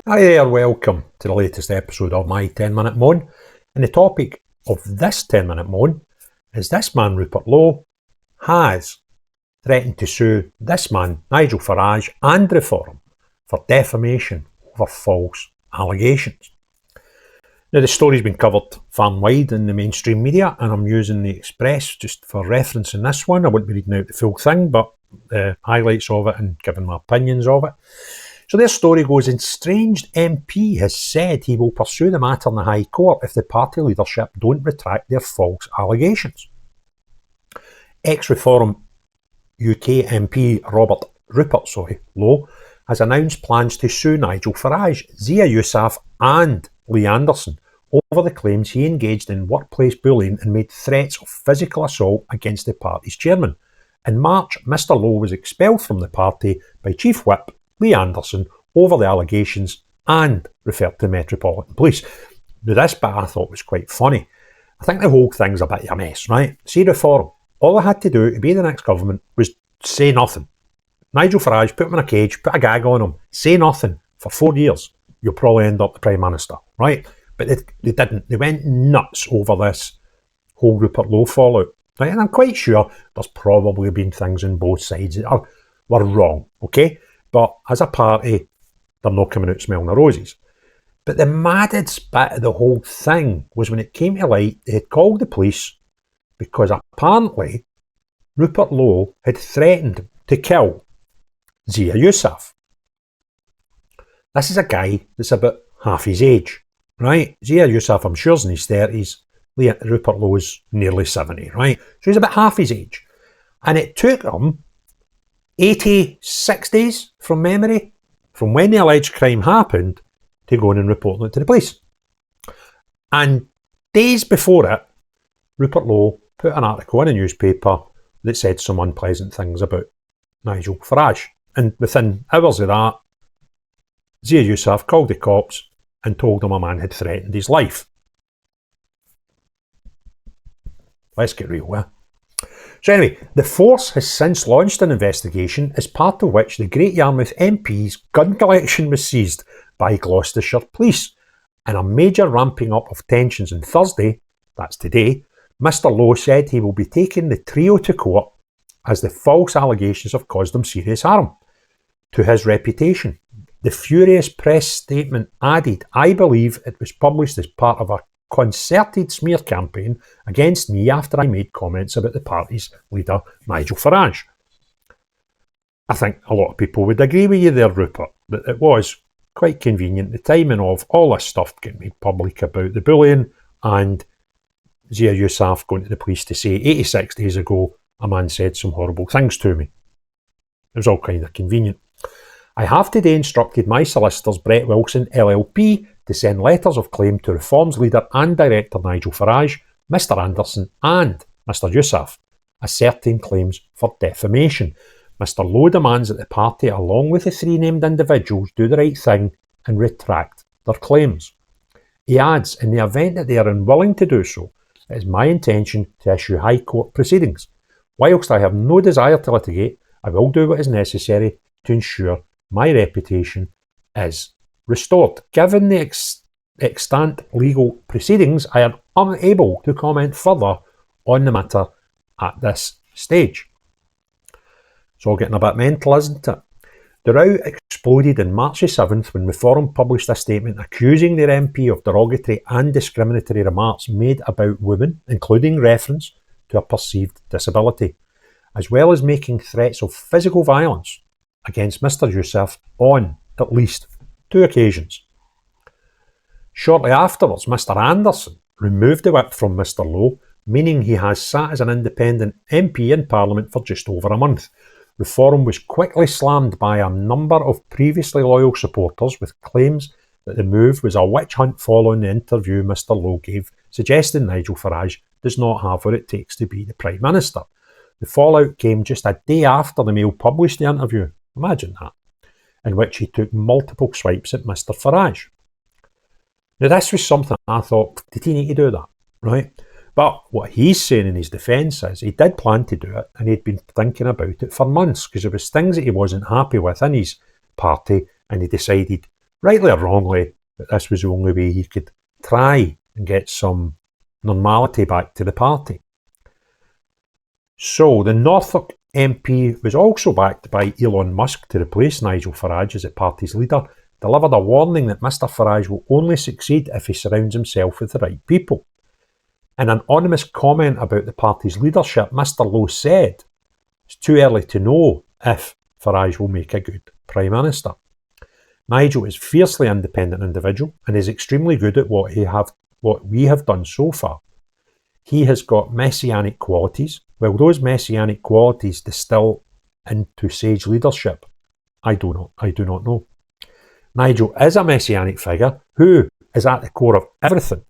Hi there, welcome to the latest episode of my 10-minute moan. And the topic of this 10-minute moan is this man Rupert Lowe has threatened to sue this man Nigel Farage and Reform for defamation over false allegations. Now the story's been covered far and wide in the mainstream media, and I'm using the Express just for reference in this one. I won't be reading out the full thing, but the highlights of it and giving my opinions of it. So their story goes, estranged MP has said he will pursue the matter in the High Court if the party leadership don't retract their false allegations. Ex-Reform UK MP Rupert Low has announced plans to sue Nigel Farage, Zia Yusuf and Lee Anderson over the claims he engaged in workplace bullying and made threats of physical assault against the party's chairman. In March, Mr Lowe was expelled from the party by Chief Whip Lee Anderson over the allegations and referred to Metropolitan Police. Now this bit I thought was quite funny. I think the whole thing's a bit of a mess, right? See Reform, all I had to do to be the next government was say nothing. Nigel Farage, put him in a cage, put a gag on him, say nothing for 4 years. You'll probably end up the Prime Minister, right? But they didn't. They went nuts over this whole Rupert Lowe fallout. Right? And I'm quite sure there's probably been things on both sides that were wrong, okay? But as a party, they're not coming out smelling the roses. But the maddest bit of the whole thing was when it came to light, they had called the police because apparently Rupert Lowe had threatened to kill Zia Yusuf. This is a guy that's about half his age, right? Zia Yusuf, I'm sure, is in his 30s. Rupert Lowe is nearly 70, right? So he's about half his age. And it took him 86 days from memory, from when the alleged crime happened, to going and reporting it to the police. And days before it, Rupert Lowe put an article in a newspaper that said some unpleasant things about Nigel Farage. And within hours of that, Zia Yusuf called the cops and told them a man had threatened his life. Let's get real, eh? So anyway, the force has since launched an investigation as part of which the Great Yarmouth MP's gun collection was seized by Gloucestershire Police. In a major ramping up of tensions on Thursday, that's today, Mr Lowe said he will be taking the trio to court as the false allegations have caused him serious harm to his reputation. The furious press statement added, "I believe it was published as part of a concerted smear campaign against me after I made comments about the party's leader, Nigel Farage." I think a lot of people would agree with you there, Rupert, that it was quite convenient, the timing of all this stuff getting made public about the bullying and Zia Yusuf going to the police to say 86 days ago a man said some horrible things to me. It was all kind of convenient. "I have today instructed my solicitors, Brett Wilson LLP, to send letters of claim to Reform's leader and director Nigel Farage, Mr Anderson and Mr Yusuf, asserting claims for defamation. Mr Lowe demands that the party, along with the 3 named individuals, do the right thing and retract their claims." He adds, "In the event that they are unwilling to do so, it is my intention to issue High Court proceedings. Whilst I have no desire to litigate, I will do what is necessary to ensure my reputation is restored. Given the extant legal proceedings, I am unable to comment further on the matter at this stage." It's all getting a bit mental, isn't it? The row exploded on March 7th when Reform published a statement accusing their MP of derogatory and discriminatory remarks made about women, including reference to a perceived disability, as well as making threats of physical violence against Mr Yusuf on at least 2 occasions. Shortly afterwards, Mr Anderson removed the whip from Mr Lowe, meaning he has sat as an independent MP in Parliament for just over a month. Reform was quickly slammed by a number of previously loyal supporters with claims that the move was a witch hunt following the interview Mr Lowe gave, suggesting Nigel Farage does not have what it takes to be the Prime Minister. The fallout came just a day after the Mail published the interview, imagine that, in which he took multiple swipes at Mr Farage. Now this was something I thought, did he need to do that, right? But what he's saying in his defence is he did plan to do it and he'd been thinking about it for months because there was things that he wasn't happy with in his party and he decided rightly or wrongly, that this was the only way he could try and get some normality back to the party. So the Norfolk MP was also backed by Elon Musk to replace Nigel Farage as the party's leader, delivered a warning that Mr Farage will only succeed if he surrounds himself with the right people. In an anonymous comment about the party's leadership, Mr Lowe said, "It's too early to know if Farage will make a good Prime Minister. Nigel is a fiercely independent individual and is extremely good at what we have done so far. He has got messianic qualities. Will those messianic qualities distill into sage leadership? I do not know. Nigel is a messianic figure who is at the core of everything,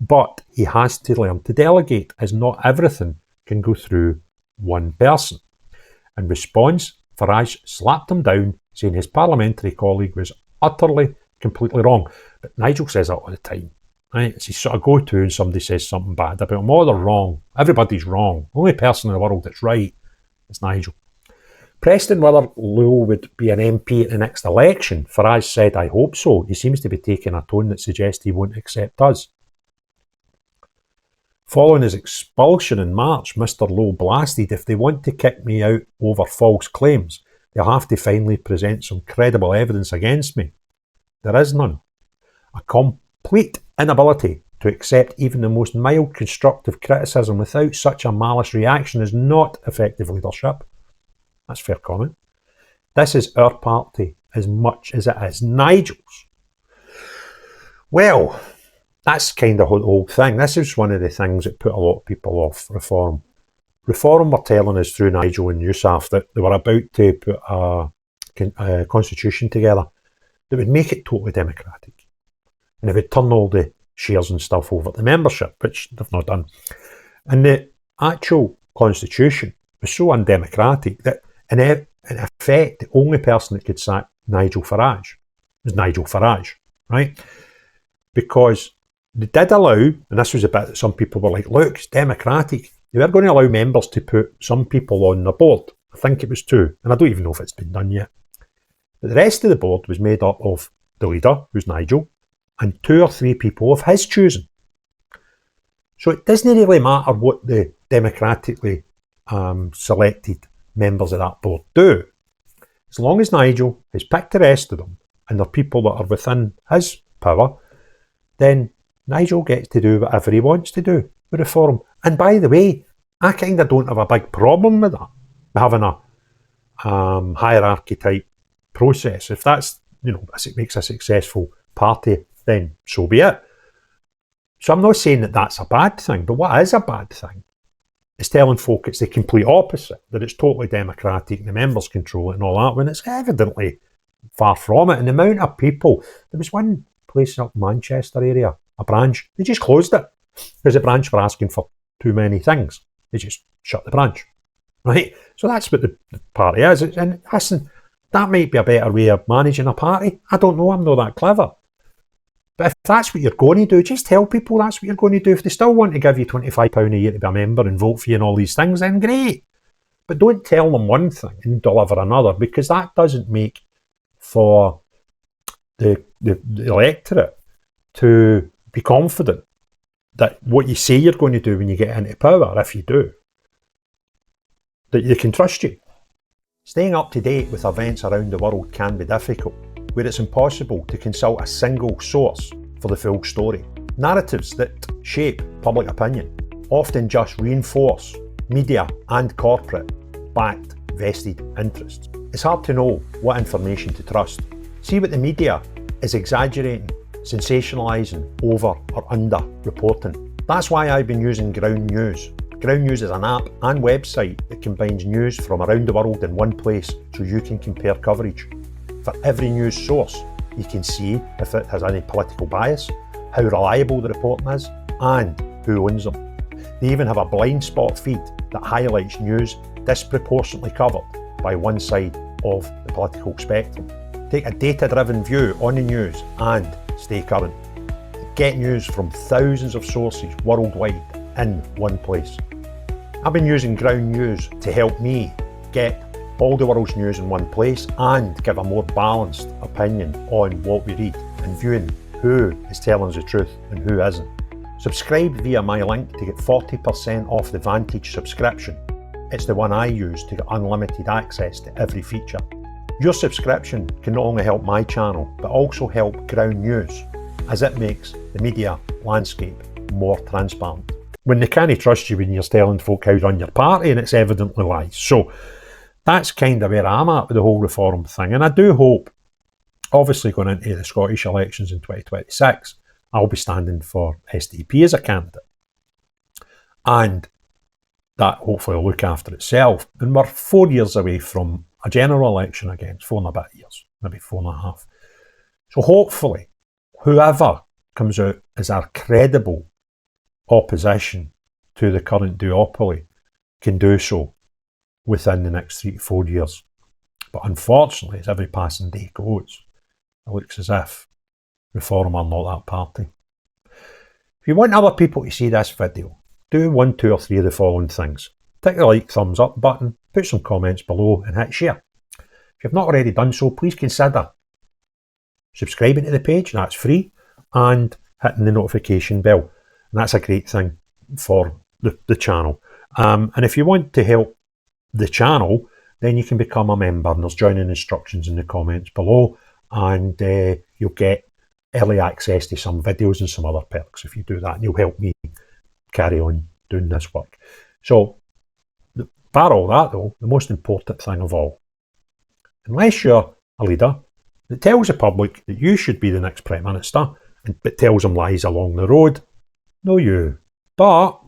but he has to learn to delegate, as not everything can go through one person." In response, Farage slapped him down, saying his parliamentary colleague was utterly, completely wrong. But Nigel says that all the time. Right? It's his sort of go-to when somebody says something bad about him. Oh, they're wrong. Everybody's wrong. The only person in the world that's right is Nigel. Pressed on whether Lowe would be an MP at the next election, Farage said, "I hope so. He seems to be taking a tone that suggests he won't accept us." Following his expulsion in March, Mr Lowe blasted, "If they want to kick me out over false claims, they'll have to finally present some credible evidence against me. There is none. A complete inability to accept even the most mild constructive criticism without such a malice reaction is not effective leadership." That's a fair comment. "This is our party as much as it is Nigel's." Well, that's kind of the whole thing. This is one of the things that put a lot of people off Reform. Reform were telling us through Nigel and Yusuf that they were about to put a constitution together that would make it totally democratic. And it would turn all the shares and stuff over to membership, which they've not done. And the actual constitution was so undemocratic that in effect, the only person that could sack Nigel Farage was Nigel Farage, right? Because they did allow, and this was a bit that some people were like, look, it's democratic. They were going to allow members to put some people on the board. I think it was 2, and I don't even know if it's been done yet. But the rest of the board was made up of the leader, who's Nigel, and 2 or 3 people of his choosing. So it doesn't really matter what the democratically selected members of that board do. As long as Nigel has picked the rest of them and they're people that are within his power, then Nigel gets to do whatever he wants to do with Reform. And by the way, I kind of don't have a big problem with that, having a hierarchy type process. If that's, as it makes a successful party, then so be it. So I'm not saying that that's a bad thing, but what is a bad thing is telling folk it's the complete opposite, that it's totally democratic and the members control it and all that, when it's evidently far from it. And the amount of people, there was one place up in Manchester area, a branch, they just closed it because the branch were asking for too many things. They just shut the branch, right? So that's what the party is. And listen, that might be a better way of managing a party. I don't know, I'm not that clever. But if that's what you're going to do, just tell people that's what you're going to do. If they still want to give you £25 a year to be a member and vote for you and all these things, then great. But don't tell them one thing and deliver another, because that doesn't make for the electorate to be confident that what you say you're going to do when you get into power, if you do, that they can trust you. Staying up to date with events around the world can be difficult, where it's impossible to consult a single source for the full story. Narratives that shape public opinion often just reinforce media and corporate-backed vested interests. It's hard to know what information to trust. See what the media is exaggerating, sensationalising, over or under reporting. That's why I've been using Ground News. Ground News is an app and website that combines news from around the world in one place so you can compare coverage. For every news source, you can see if it has any political bias, how reliable the reporting is, and who owns them. They even have a blind spot feed that highlights news disproportionately covered by one side of the political spectrum. Take a data-driven view on the news and stay current. Get news from thousands of sources worldwide in one place. I've been using Ground News to help me get all the world's news in one place and give a more balanced opinion on what we read and viewing who is telling us the truth and who isn't. Subscribe via my link to get 40% off the Vantage subscription. It's the one I use to get unlimited access to every feature. Your subscription can not only help my channel, but also help Ground News, as it makes the media landscape more transparent. When they can't trust you when you're telling folk how to run your party, and it's evidently lies. So that's kind of where I'm at with the whole reform thing. And I do hope, obviously going into the Scottish elections in 2026, I'll be standing for SDP as a candidate. And that hopefully will look after itself. And we're 4 years away from a general election again, 4 and a bit years, maybe 4.5. So hopefully, whoever comes out as our credible opposition to the current duopoly can do so within the next 3 to 4 years. But unfortunately, as every passing day goes, it looks as if Reform are not that party. If you want other people to see this video, do 1, 2 or 3 of the following things. Tick the like, thumbs up button, put some comments below and hit share. If you've not already done so, please consider subscribing to the page, that's free, and hitting the notification bell. And that's a great thing for the channel. And if you want to help the channel, then you can become a member, and there's joining instructions in the comments below, and you'll get early access to some videos and some other perks if you do that, and you'll help me carry on doing this work. So, bar all that though, the most important thing of all, unless you're a leader that tells the public that you should be the next Prime Minister, but tells them lies along the road, no you, but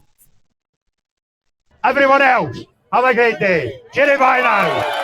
everyone else, have a great day. Cheerio, bye now.